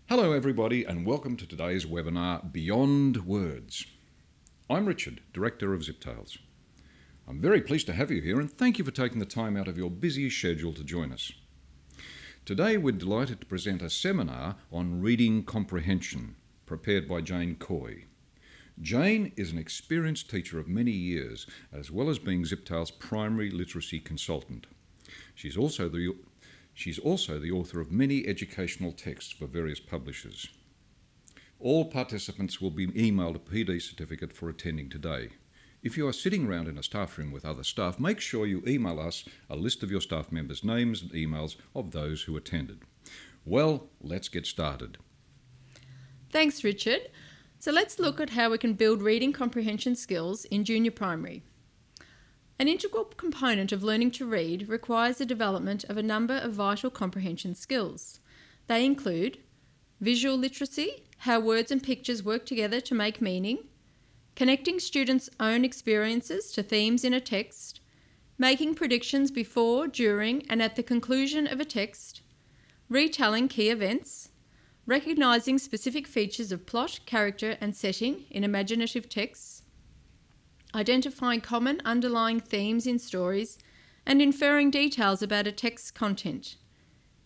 Hello everybody and welcome to today's webinar, Beyond Words. I'm Richard, Director of Ziptails. I'm very pleased to have you here and thank you for taking the time out of your busy schedule to join us. Today we're delighted to present a seminar on reading comprehension, prepared by Jane Coy. Jane is an experienced teacher of many years, as well as being Ziptails' primary literacy consultant. She's also the author of many educational texts for various publishers. All participants will be emailed a PD certificate for attending today. If you are sitting around in a staff room with other staff, make sure you email us a list of your staff members' names and emails of those who attended. Well, let's get started. Thanks, Richard. So let's look at how we can build reading comprehension skills in junior primary. An integral component of learning to read requires the development of a number of vital comprehension skills. They include visual literacy, how words and pictures work together to make meaning, connecting students' own experiences to themes in a text, making predictions before, during, and at the conclusion of a text, retelling key events, recognising specific features of plot, character, and setting in imaginative texts, identifying common underlying themes in stories, and inferring details about a text's content.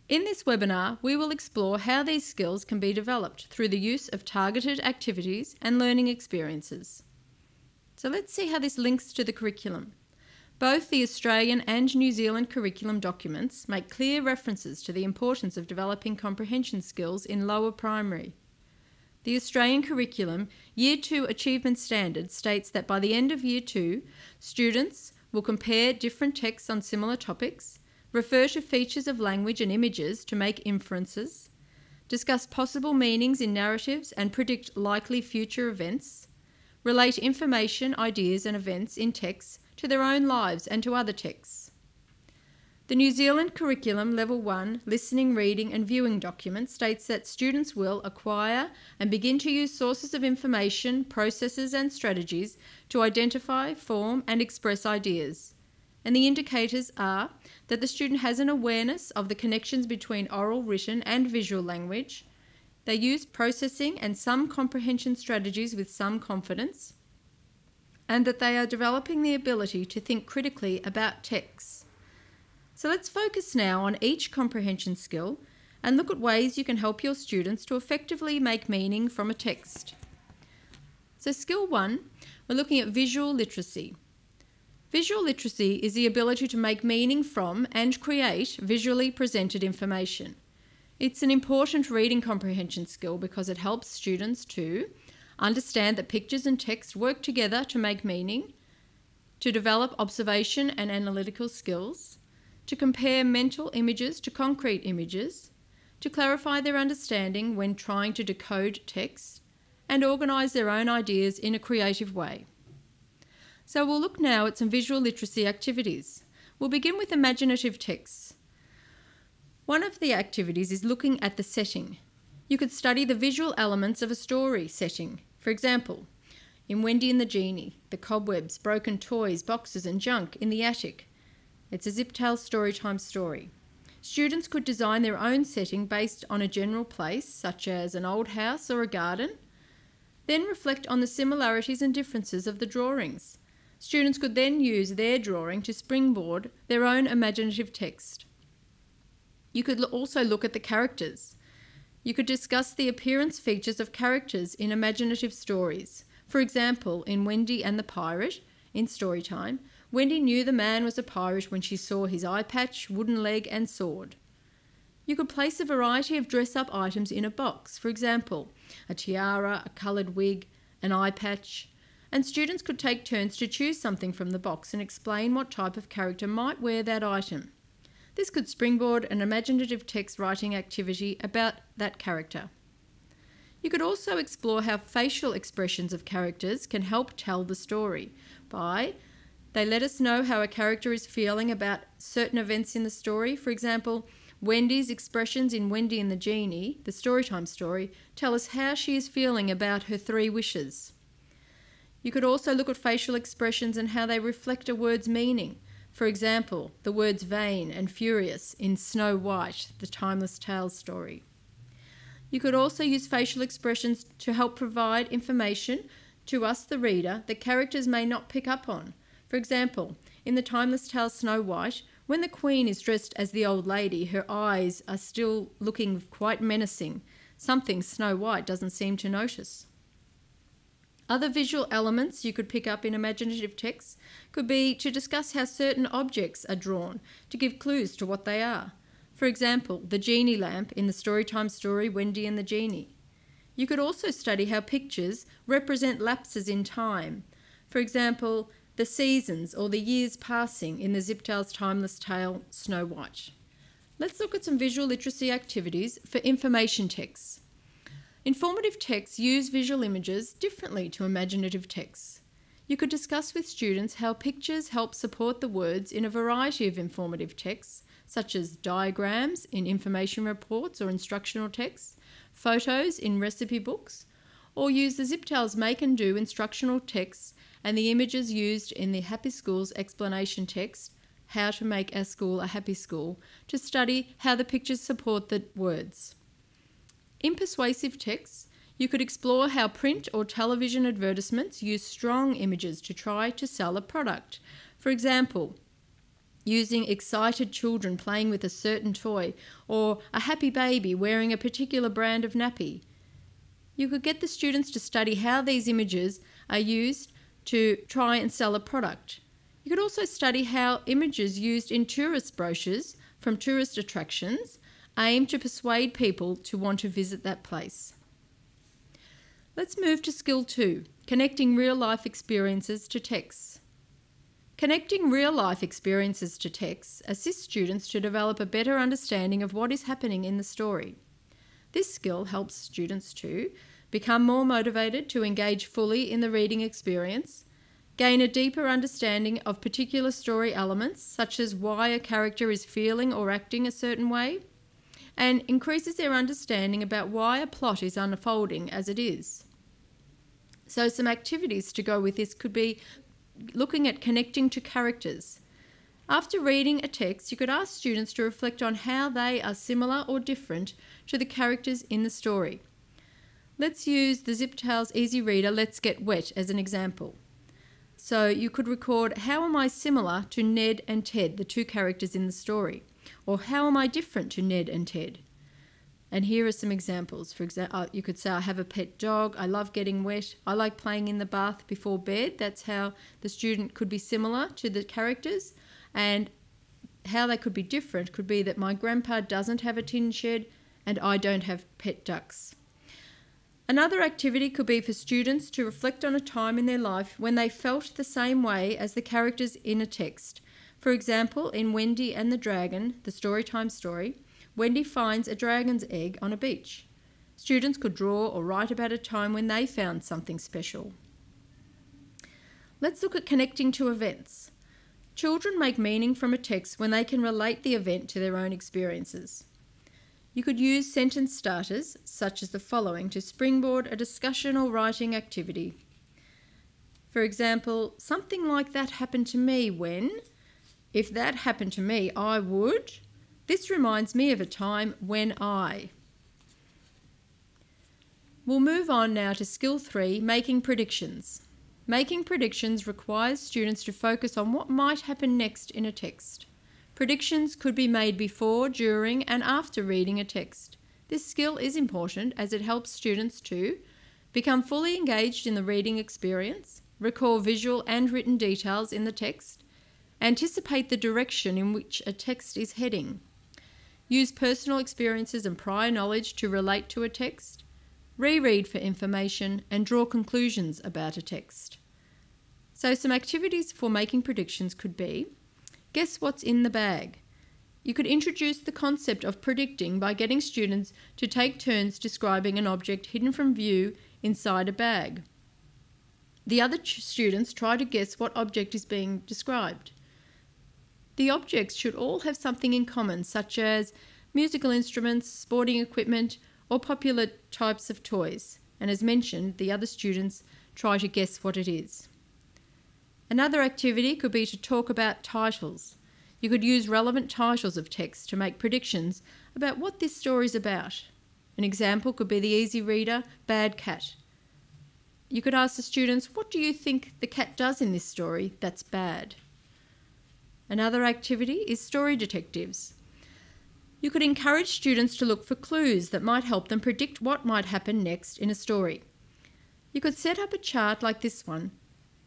In this webinar, we will explore how these skills can be developed through the use of targeted activities and learning experiences. So let's see how this links to the curriculum. Both the Australian and New Zealand curriculum documents make clear references to the importance of developing comprehension skills in lower primary. The Australian curriculum Year 2 Achievement Standard states that by the end of Year 2, students will compare different texts on similar topics, refer to features of language and images to make inferences, discuss possible meanings in narratives and predict likely future events, relate information, ideas and events in texts to their own lives and to other texts. The New Zealand Curriculum Level 1 Listening, Reading and Viewing document states that students will acquire and begin to use sources of information, processes and strategies to identify, form and express ideas. And the indicators are that the student has an awareness of the connections between oral, written and visual language. They use processing and some comprehension strategies with some confidence, and that they are developing the ability to think critically about texts. So let's focus now on each comprehension skill and look at ways you can help your students to effectively make meaning from a text. So skill 1, we're looking at visual literacy. Visual literacy is the ability to make meaning from and create visually presented information. It's an important reading comprehension skill because it helps students to understand that pictures and text work together to make meaning, to develop observation and analytical skills, to compare mental images to concrete images, to clarify their understanding when trying to decode text, and organise their own ideas in a creative way. So we'll look now at some visual literacy activities. We'll begin with imaginative texts. One of the activities is looking at the setting. You could study the visual elements of a story setting. For example, in Wendy and the Genie, the cobwebs, broken toys, boxes and junk in the attic. It's a Ziptails Storytime story. Students could design their own setting based on a general place, such as an old house or a garden, then reflect on the similarities and differences of the drawings. Students could then use their drawing to springboard their own imaginative text. You could also look at the characters. You could discuss the appearance features of characters in imaginative stories. For example, in Wendy and the Pirate, in Storytime, Wendy knew the man was a pirate when she saw his eye patch, wooden leg and sword. You could place a variety of dress-up items in a box. For example, a tiara, a coloured wig, an eye patch, and students could take turns to choose something from the box and explain what type of character might wear that item. This could springboard an imaginative text writing activity about that character. You could also explore how facial expressions of characters can help tell the story by they let us know how a character is feeling about certain events in the story. For example, Wendy's expressions in Wendy and the Genie, the Storytime story, tell us how she is feeling about her 3 wishes. You could also look at facial expressions and how they reflect a word's meaning. For example, the words vain and furious in Snow White, the Timeless Tales story. You could also use facial expressions to help provide information to us, the reader, that characters may not pick up on. For example, in the timeless tale Snow White, when the Queen is dressed as the old lady, her eyes are still looking quite menacing, something Snow White doesn't seem to notice. Other visual elements you could pick up in imaginative texts could be to discuss how certain objects are drawn, to give clues to what they are. For example, the genie lamp in the Storytime story Wendy and the Genie. You could also study how pictures represent lapses in time. For example, the seasons or the years passing in the Ziptales timeless tale Snow White. Let's look at some visual literacy activities for information texts. Informative texts use visual images differently to imaginative texts. You could discuss with students how pictures help support the words in a variety of informative texts, such as diagrams in information reports or instructional texts, photos in recipe books, or use the Ziptales Make and Do instructional texts and the images used in the Happy Schools explanation text, How to Make Our School a Happy School, to study how the pictures support the words. In persuasive texts, you could explore how print or television advertisements use strong images to try to sell a product. For example, using excited children playing with a certain toy or a happy baby wearing a particular brand of nappy. You could get the students to study how these images are used to try and sell a product. You could also study how images used in tourist brochures from tourist attractions aim to persuade people to want to visit that place. Let's move to skill 2, connecting real-life experiences to texts. Connecting real-life experiences to texts assists students to develop a better understanding of what is happening in the story. This skill helps students to become more motivated to engage fully in the reading experience, gain a deeper understanding of particular story elements, such as why a character is feeling or acting a certain way, and increases their understanding about why a plot is unfolding as it is. So some activities to go with this could be looking at connecting to characters. After reading a text, you could ask students to reflect on how they are similar or different to the characters in the story. Let's use the Ziptales Easy Reader Let's Get Wet as an example. So you could record, how am I similar to Ned and Ted, the two characters in the story? Or how am I different to Ned and Ted? And here are some examples. For example, you could say, I have a pet dog, I love getting wet, I like playing in the bath before bed. That's how the student could be similar to the characters. And how they could be different could be that my grandpa doesn't have a tin shed and I don't have pet ducks. Another activity could be for students to reflect on a time in their life when they felt the same way as the characters in a text. For example, in Wendy and the Dragon, the Storytime story, Wendy finds a dragon's egg on a beach. Students could draw or write about a time when they found something special. Let's look at connecting to events. Children make meaning from a text when they can relate the event to their own experiences. You could use sentence starters, such as the following, to springboard a discussion or writing activity. For example, something like that happened to me when, if that happened to me, I would. This reminds me of a time when I. We'll move on now to skill 3, making predictions. Making predictions requires students to focus on what might happen next in a text. Predictions could be made before, during, and after reading a text. This skill is important as it helps students to become fully engaged in the reading experience, recall visual and written details in the text, anticipate the direction in which a text is heading, use personal experiences and prior knowledge to relate to a text, reread for information, and draw conclusions about a text. So some activities for making predictions could be: guess what's in the bag. You could introduce the concept of predicting by getting students to take turns describing an object hidden from view inside a bag. The other students try to guess what object is being described. The objects should all have something in common, such as musical instruments, sporting equipment, or popular types of toys. And as mentioned, the other students try to guess what it is. Another activity could be to talk about titles. You could use relevant titles of text to make predictions about what this story is about. An example could be the easy reader, bad cat. You could ask the students, what do you think the cat does in this story that's bad? Another activity is story detectives. You could encourage students to look for clues that might help them predict what might happen next in a story. You could set up a chart like this one,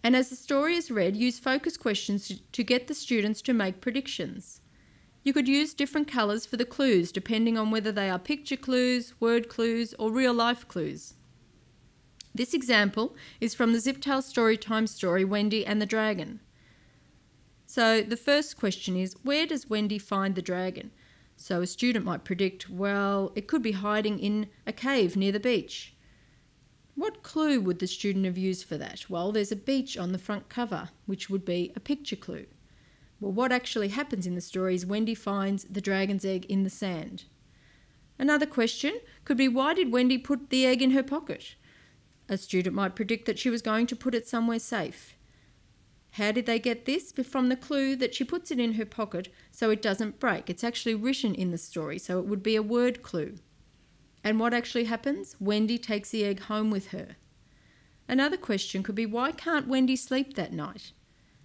and as the story is read, use focus questions to get the students to make predictions. You could use different colours for the clues depending on whether they are picture clues, word clues, or real-life clues. This example is from the Ziptales Storytime story, Wendy and the Dragon. So the first question is, where does Wendy find the dragon? So a student might predict, well, it could be hiding in a cave near the beach. What clue would the student have used for that? Well, there's a beach on the front cover, which would be a picture clue. Well, what actually happens in the story is Wendy finds the dragon's egg in the sand. Another question could be, why did Wendy put the egg in her pocket? A student might predict that she was going to put it somewhere safe. How did they get this? From the clue that she puts it in her pocket so it doesn't break. It's actually written in the story, so it would be a word clue. And what actually happens? Wendy takes the egg home with her. Another question could be, why can't Wendy sleep that night?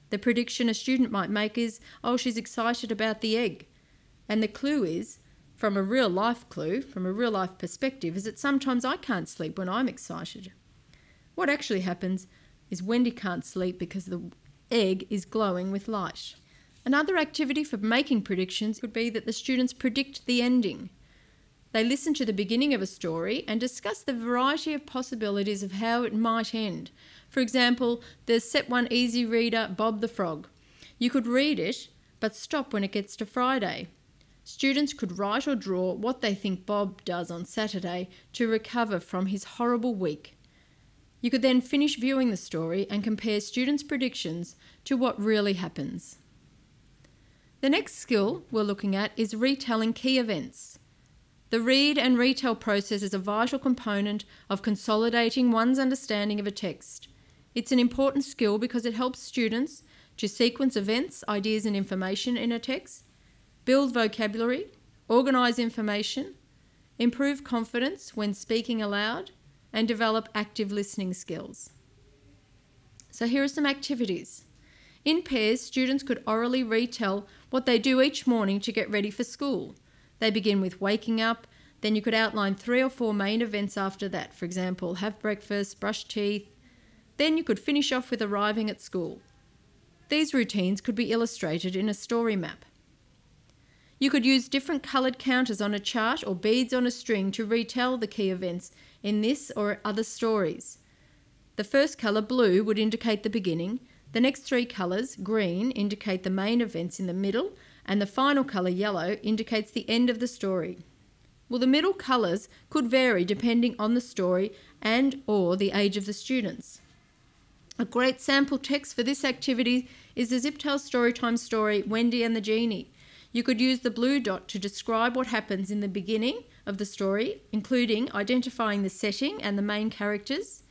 The prediction a student might make is, oh, she's excited about the egg. And the clue is, from a real life clue, from a real life perspective, is that sometimes I can't sleep when I'm excited. What actually happens is Wendy can't sleep because the egg is glowing with light. Another activity for making predictions could be that the students predict the ending. They listen to the beginning of a story and discuss the variety of possibilities of how it might end. For example, the Set 1 easy reader, Bob the Frog. You could read it, but stop when it gets to Friday. Students could write or draw what they think Bob does on Saturday to recover from his horrible week. You could then finish viewing the story and compare students' predictions to what really happens. The next skill we're looking at is retelling key events. The read and retell process is a vital component of consolidating one's understanding of a text. It's an important skill because it helps students to sequence events, ideas and information in a text, build vocabulary, organise information, improve confidence when speaking aloud, and develop active listening skills. So here are some activities. In pairs, students could orally retell what they do each morning to get ready for school. They begin with waking up, then you could outline 3 or 4 main events after that. For example, have breakfast, brush teeth. Then you could finish off with arriving at school. These routines could be illustrated in a story map. You could use different coloured counters on a chart or beads on a string to retell the key events in this or other stories. The first colour, blue, would indicate the beginning. The next 3 colours, green, indicate the main events in the middle, and the final colour, yellow, indicates the end of the story. Well, the middle colours could vary depending on the story and or the age of the students. A great sample text for this activity is the Ziptales Storytime story, Wendy and the Genie. You could use the blue dot to describe what happens in the beginning of the story, including identifying the setting and the main characters.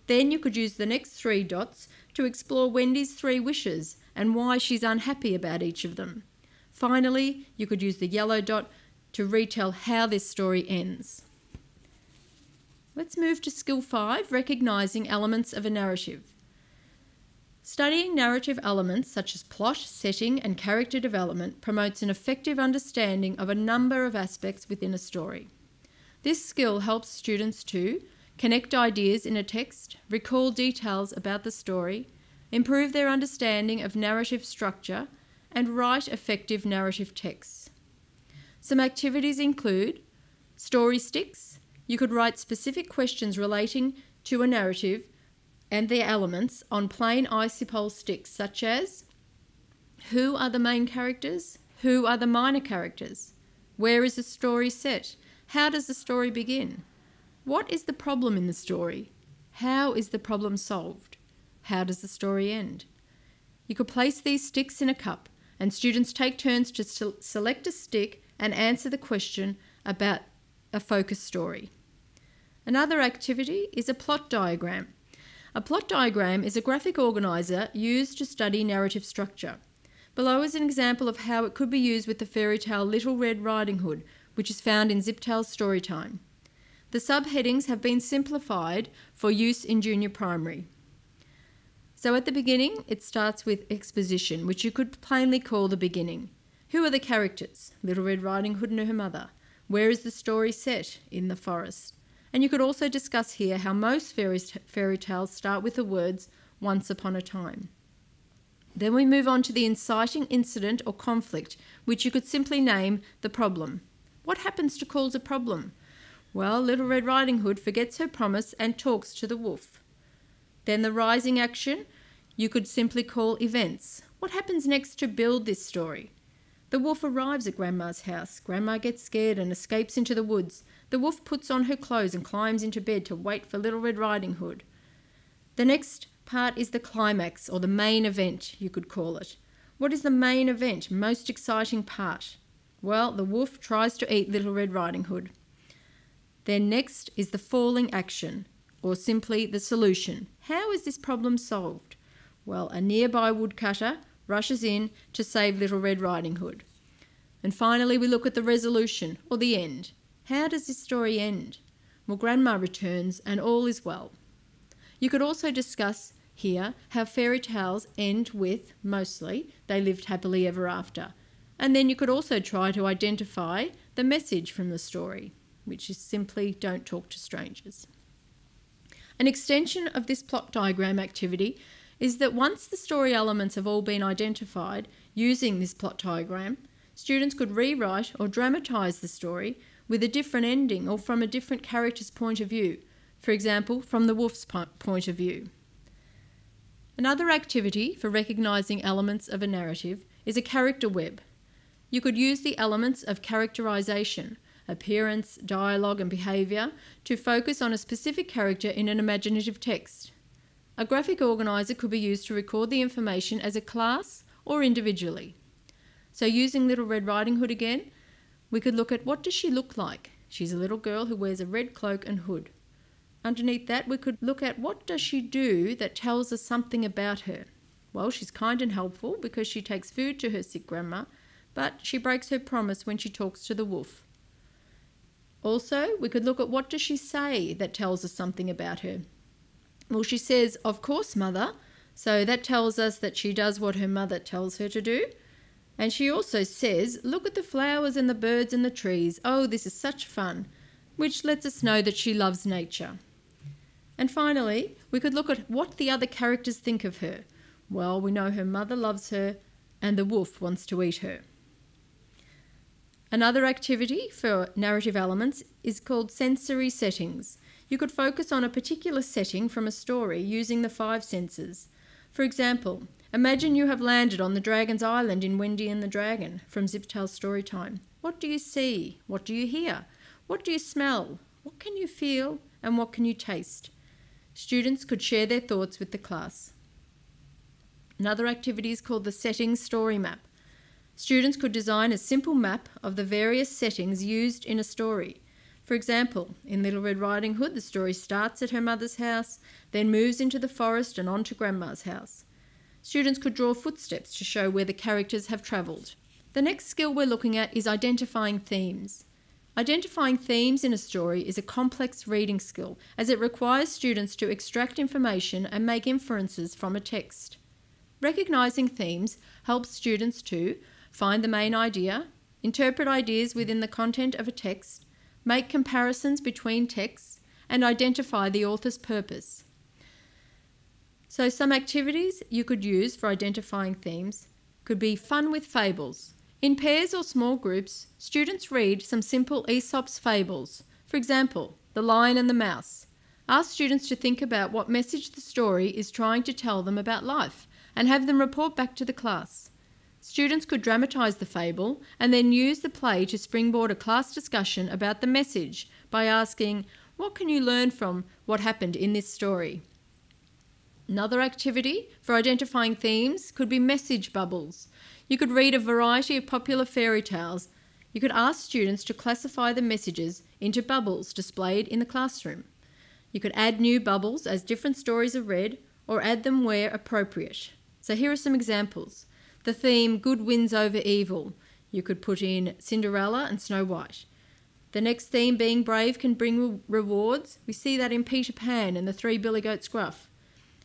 Then you could use the next 3 dots to explore Wendy's 3 wishes and why she's unhappy about each of them. Finally, you could use the yellow dot to retell how this story ends. Let's move to skill 5, recognising elements of a narrative. Studying narrative elements such as plot, setting and character development promotes an effective understanding of a number of aspects within a story. This skill helps students to connect ideas in a text, recall details about the story, improve their understanding of narrative structure, and write effective narrative texts. Some activities include story sticks. You could write specific questions relating to a narrative and their elements on plain Icipol sticks, such as, who are the main characters? Who are the minor characters? Where is the story set? How does the story begin? What is the problem in the story? How is the problem solved? How does the story end? You could place these sticks in a cup, and students take turns to select a stick and answer the question about a focus story. Another activity is a plot diagram. A plot diagram is a graphic organiser used to study narrative structure. Below is an example of how it could be used with the fairy tale Little Red Riding Hood, which is found in Ziptales Storytime. The subheadings have been simplified for use in junior primary. So at the beginning, it starts with exposition, which you could plainly call the beginning. Who are the characters? Little Red Riding Hood and her mother. Where is the story set? In the forest. And you could also discuss here how most fairy tales start with the words once upon a time. Then we move on to the inciting incident or conflict, which you could simply name the problem. What happens to cause a problem? Well, Little Red Riding Hood forgets her promise and talks to the wolf. Then the rising action, you could simply call events. What happens next to build this story? The wolf arrives at Grandma's house. Grandma gets scared and escapes into the woods. The wolf puts on her clothes and climbs into bed to wait for Little Red Riding Hood. The next part is the climax, or the main event, you could call it. What is the main event, most exciting part? Well, the wolf tries to eat Little Red Riding Hood. Then next is the falling action, or simply the solution. How is this problem solved? Well, a nearby woodcutter rushes in to save Little Red Riding Hood. And finally, we look at the resolution, or the end. How does this story end? Well, Grandma returns and all is well. You could also discuss here how fairy tales end with, mostly, they lived happily ever after. And then you could also try to identify the message from the story, which is simply don't talk to strangers. An extension of this plot diagram activity is that once the story elements have all been identified using this plot diagram, students could rewrite or dramatise the story with a different ending or from a different character's point of view, for example, from the wolf's point of view. Another activity for recognising elements of a narrative is a character web. You could use the elements of characterisation, appearance, dialogue and behaviour to focus on a specific character in an imaginative text. A graphic organiser could be used to record the information as a class or individually. So using Little Red Riding Hood again, we could look at what does she look like? She's a little girl who wears a red cloak and hood. Underneath that, we could look at what does she do that tells us something about her. Well, she's kind and helpful because she takes food to her sick grandma, but she breaks her promise when she talks to the wolf. Also, we could look at what does she say that tells us something about her. Well, she says, "Of course, Mother," so that tells us that she does what her mother tells her to do. And she also says, "Look at the flowers and the birds and the trees. Oh, this is such fun," which lets us know that she loves nature. And finally, we could look at what the other characters think of her. Well, we know her mother loves her and the wolf wants to eat her. Another activity for narrative elements is called sensory settings. You could focus on a particular setting from a story using the 5 senses. For example, imagine you have landed on the Dragon's Island in Wendy and the Dragon from Ziptail's Storytime. What do you see? What do you hear? What do you smell? What can you feel? And what can you taste? Students could share their thoughts with the class. Another activity is called the Settings Story Map. Students could design a simple map of the various settings used in a story. For example, in Little Red Riding Hood, the story starts at her mother's house, then moves into the forest and on to Grandma's house. Students could draw footsteps to show where the characters have travelled. The next skill we're looking at is identifying themes. Identifying themes in a story is a complex reading skill, as it requires students to extract information and make inferences from a text. Recognising themes helps students to find the main idea, interpret ideas within the content of a text, make comparisons between texts, and identify the author's purpose. So some activities you could use for identifying themes could be fun with fables. In pairs or small groups, students read some simple Aesop's fables. For example, The Lion and the Mouse. Ask students to think about what message the story is trying to tell them about life and have them report back to the class. Students could dramatise the fable and then use the play to springboard a class discussion about the message by asking, what can you learn from what happened in this story? Another activity for identifying themes could be message bubbles. You could read a variety of popular fairy tales. You could ask students to classify the messages into bubbles displayed in the classroom. You could add new bubbles as different stories are read or add them where appropriate. So here are some examples. The theme, Good Wins Over Evil. You could put in Cinderella and Snow White. The next theme, being brave, can bring rewards. We see that in Peter Pan and the Three Billy Goats Gruff.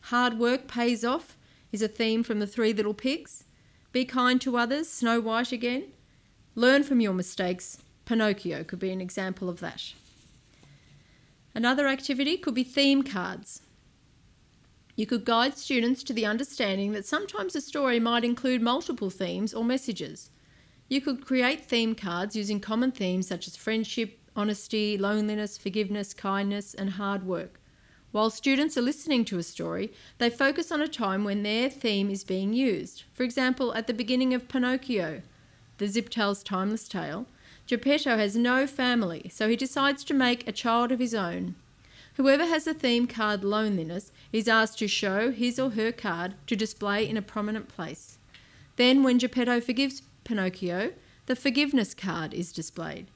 Hard work pays off is a theme from the Three Little Pigs. Be kind to others, Snow White again. Learn from your mistakes, Pinocchio could be an example of that. Another activity could be theme cards. You could guide students to the understanding that sometimes a story might include multiple themes or messages. You could create theme cards using common themes such as friendship, honesty, loneliness, forgiveness, kindness, and hard work. While students are listening to a story, they focus on a time when their theme is being used. For example, at the beginning of Pinocchio, the Ziptales Timeless Tale, Geppetto has no family, so he decides to make a child of his own. Whoever has the theme card loneliness is asked to show his or her card to display in a prominent place. Then, when Geppetto forgives Pinocchio, the forgiveness card is displayed.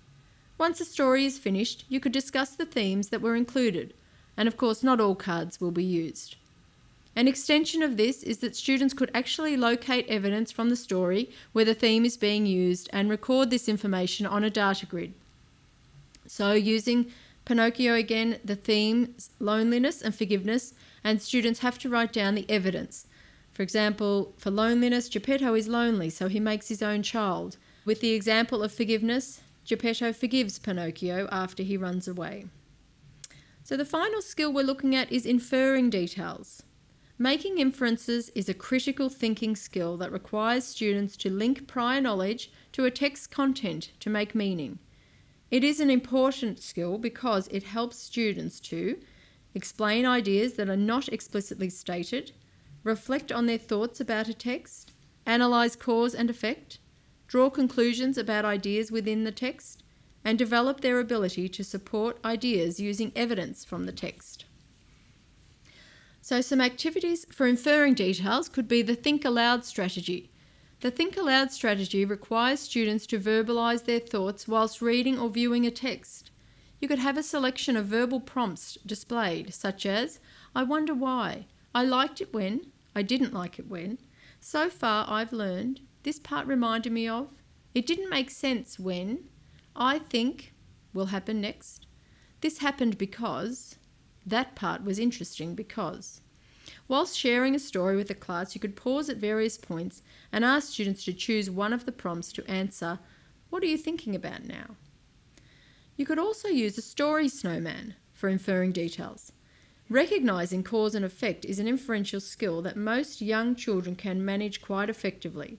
Once a story is finished, you could discuss the themes that were included, and of course not all cards will be used. An extension of this is that students could actually locate evidence from the story where the theme is being used and record this information on a data grid. So using Pinocchio again, the themes loneliness and forgiveness, and students have to write down the evidence. For example, for loneliness, Geppetto is lonely, so he makes his own child. With the example of forgiveness, Geppetto forgives Pinocchio after he runs away. So the final skill we're looking at is inferring details. Making inferences is a critical thinking skill that requires students to link prior knowledge to a text's content to make meaning. It is an important skill because it helps students to explain ideas that are not explicitly stated, reflect on their thoughts about a text, analyse cause and effect, draw conclusions about ideas within the text, and develop their ability to support ideas using evidence from the text. So some activities for inferring details could be the Think Aloud strategy. The Think Aloud strategy requires students to verbalise their thoughts whilst reading or viewing a text. You could have a selection of verbal prompts displayed, such as, I wonder why, I liked it when, I didn't like it when, so far I've learned, this part reminded me of, it didn't make sense when, I think will happen next, this happened because, that part was interesting because. Whilst sharing a story with the class, you could pause at various points and ask students to choose one of the prompts to answer, what are you thinking about now? You could also use a story snowman for inferring details. Recognising cause and effect is an inferential skill that most young children can manage quite effectively.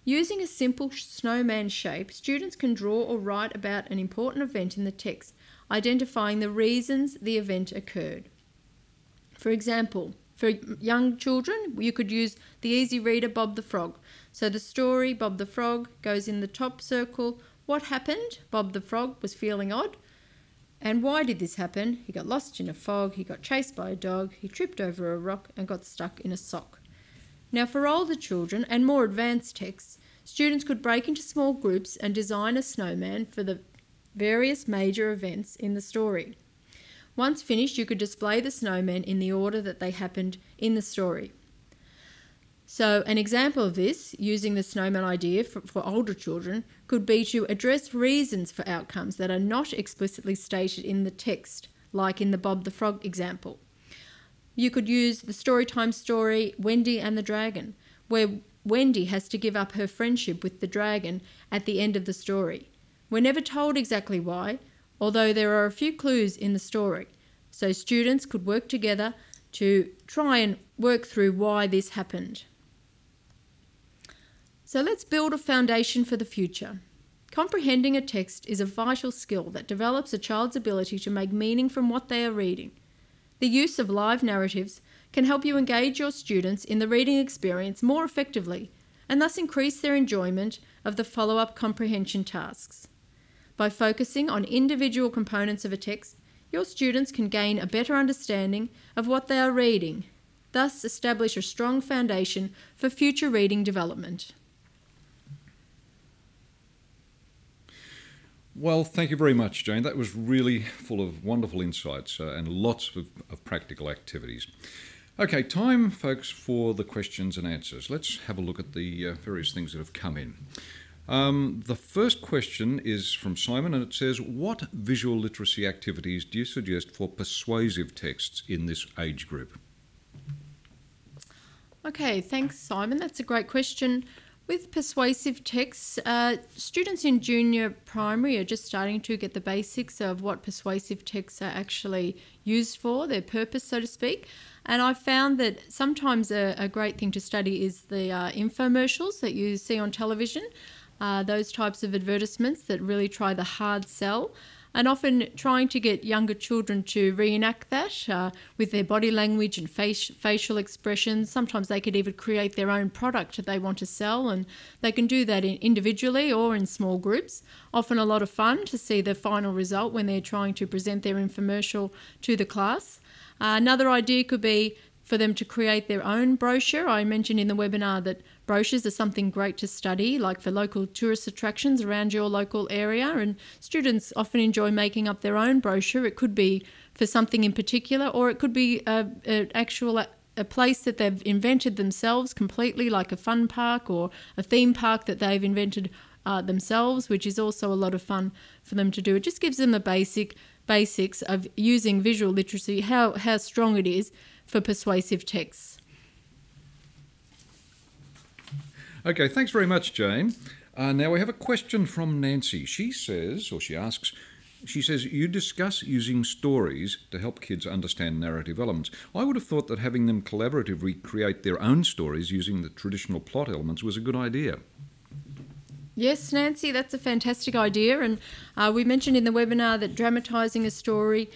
Using a simple snowman shape, students can draw or write about an important event in the text, identifying the reasons the event occurred. For example, for young children, you could use the easy reader Bob the Frog. So the story, Bob the Frog, goes in the top circle. What happened? Bob the Frog was feeling odd. And why did this happen? He got lost in a fog, he got chased by a dog, he tripped over a rock and got stuck in a sock. Now for older children and more advanced texts, students could break into small groups and design a snowman for the various major events in the story. Once finished, you could display the snowmen in the order that they happened in the story. So an example of this, using the snowman idea for older children, could be to address reasons for outcomes that are not explicitly stated in the text, like in the Bob the Frog example. You could use the Storytime story Wendy and the Dragon, where Wendy has to give up her friendship with the dragon at the end of the story. We're never told exactly why, although there are a few clues in the story, so students could work together to try and work through why this happened. So let's build a foundation for the future. Comprehending a text is a vital skill that develops a child's ability to make meaning from what they are reading. The use of live narratives can help you engage your students in the reading experience more effectively and thus increase their enjoyment of the follow-up comprehension tasks. By focusing on individual components of a text, your students can gain a better understanding of what they are reading, thus establish a strong foundation for future reading development. Well, thank you very much, Jane. That was really full of wonderful insights and lots of practical activities. Okay, time, folks, for the questions and answers. Let's have a look at the various things that have come in. The first question is from Simon, and it says, what visual literacy activities do you suggest for persuasive texts in this age group? Okay, thanks, Simon. That's a great question. With persuasive texts, students in junior primary are just starting to get the basics of what persuasive texts are actually used for, their purpose, so to speak. And I've found that sometimes a great thing to study is the infomercials that you see on television, those types of advertisements that really try the hard sell. And often trying to get younger children to reenact that with their body language and facial expressions. Sometimes they could even create their own product that they want to sell, and they can do that individually or in small groups. Often a lot of fun to see the final result when they're trying to present their infomercial to the class. Another idea could be for them to create their own brochure. I mentioned in the webinar that brochures are something great to study, like for local tourist attractions around your local area, and students often enjoy making up their own brochure. It could be for something in particular, or it could be a place that they've invented themselves completely, like a fun park or a theme park that they've invented themselves, which is also a lot of fun for them to do. It just gives them the basics of using visual literacy, how strong it is for persuasive texts. Okay, thanks very much, Jane. Now we have a question from Nancy. She asks, you discuss using stories to help kids understand narrative elements. I would have thought that having them collaboratively create their own stories using the traditional plot elements was a good idea. Yes, Nancy, that's a fantastic idea. And we mentioned in the webinar that dramatising a story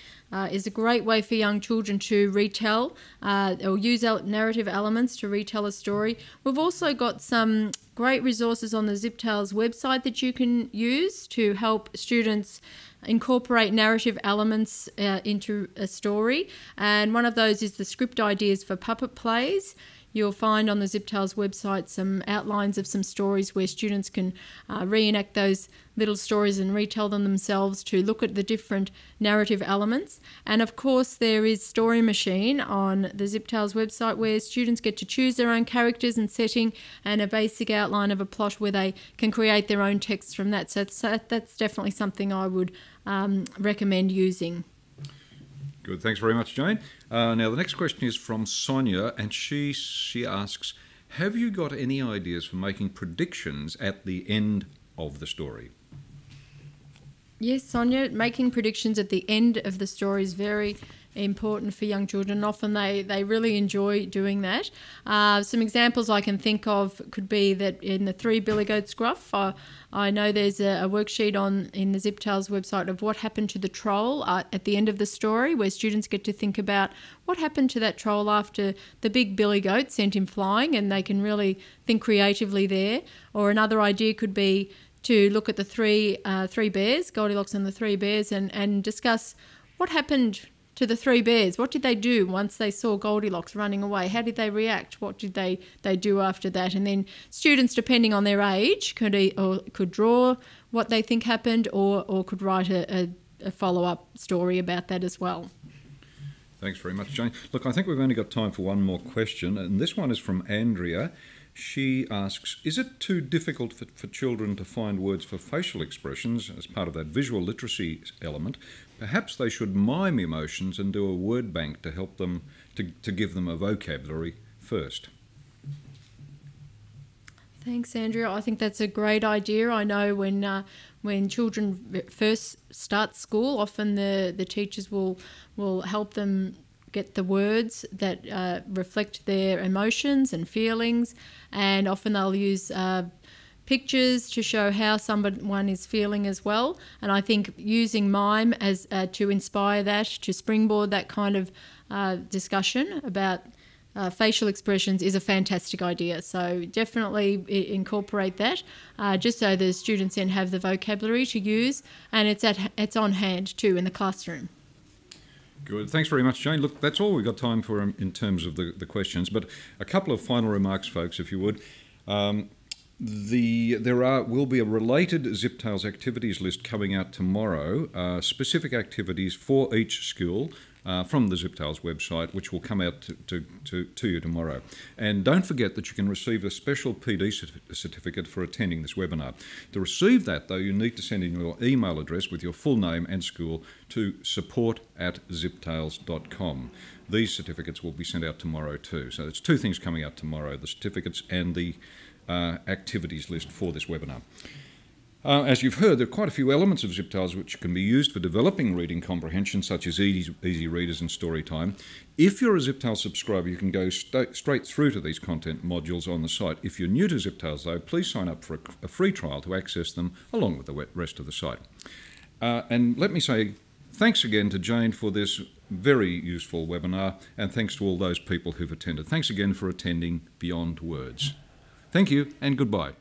is a great way for young children to retell or use narrative elements to retell a story. We've also got some great resources on the Ziptales website that you can use to help students incorporate narrative elements into a story. And one of those is the script ideas for puppet plays. You'll find on the Ziptales website some outlines of some stories where students can reenact those little stories and retell them themselves to look at the different narrative elements. And of course, there is Story Machine on the Ziptales website where students get to choose their own characters and setting and a basic outline of a plot where they can create their own texts from that. So that's definitely something I would recommend using. Good, thanks very much, Jane. Now the next question is from Sonia, and she asks, have you got any ideas for making predictions at the end of the story? Yes, Sonia, making predictions at the end of the story is very important for young children. Often they really enjoy doing that. Some examples I can think of could be that in the Three Billy Goats Gruff, I know there's a worksheet in the Ziptales website of what happened to the troll at the end of the story, where students get to think about what happened to that troll after the big billy goat sent him flying, and they can really think creatively there. Or another idea could be to look at the three bears, Goldilocks and the Three Bears, and discuss what happened to the three bears. What did they do once they saw Goldilocks running away? How did they react? What did they do after that? And then students, depending on their age, could draw what they think happened or could write a follow-up story about that as well. Thanks very much, Jane. Look, I think we've only got time for one more question, and this one is from Andrea. She asks, is it too difficult for children to find words for facial expressions as part of that visual literacy element? Perhaps they should mime emotions and do a word bank to help them, to give them a vocabulary first. Thanks, Andrea. I think that's a great idea. I know when children first start school, often the teachers will help them get the words that reflect their emotions and feelings, and often they'll use pictures to show how someone is feeling as well. And I think using mime as to inspire that, to springboard that kind of discussion about facial expressions is a fantastic idea. So definitely incorporate that, just so the students then have the vocabulary to use, and it's on hand too in the classroom. Good. Thanks very much, Jane. Look, that's all we've got time for in terms of the questions, but a couple of final remarks, folks, if you would. There will be a related Ziptales activities list coming out tomorrow, specific activities for each school from the Ziptails website, which will come out to you tomorrow. And don't forget that you can receive a special PD certificate for attending this webinar. To receive that, though, you need to send in your email address with your full name and school to support@ziptails.com. These certificates will be sent out tomorrow too. So there's two things coming out tomorrow, the certificates and the activities list for this webinar. As you've heard, there are quite a few elements of Ziptails which can be used for developing reading comprehension, such as easy readers and story time. If you're a Ziptails subscriber, you can go straight through to these content modules on the site. If you're new to Ziptails, though, please sign up for a free trial to access them along with the rest of the site. And let me say thanks again to Jane for this very useful webinar, and thanks to all those people who've attended. Thanks again for attending Beyond Words. Thank you and goodbye.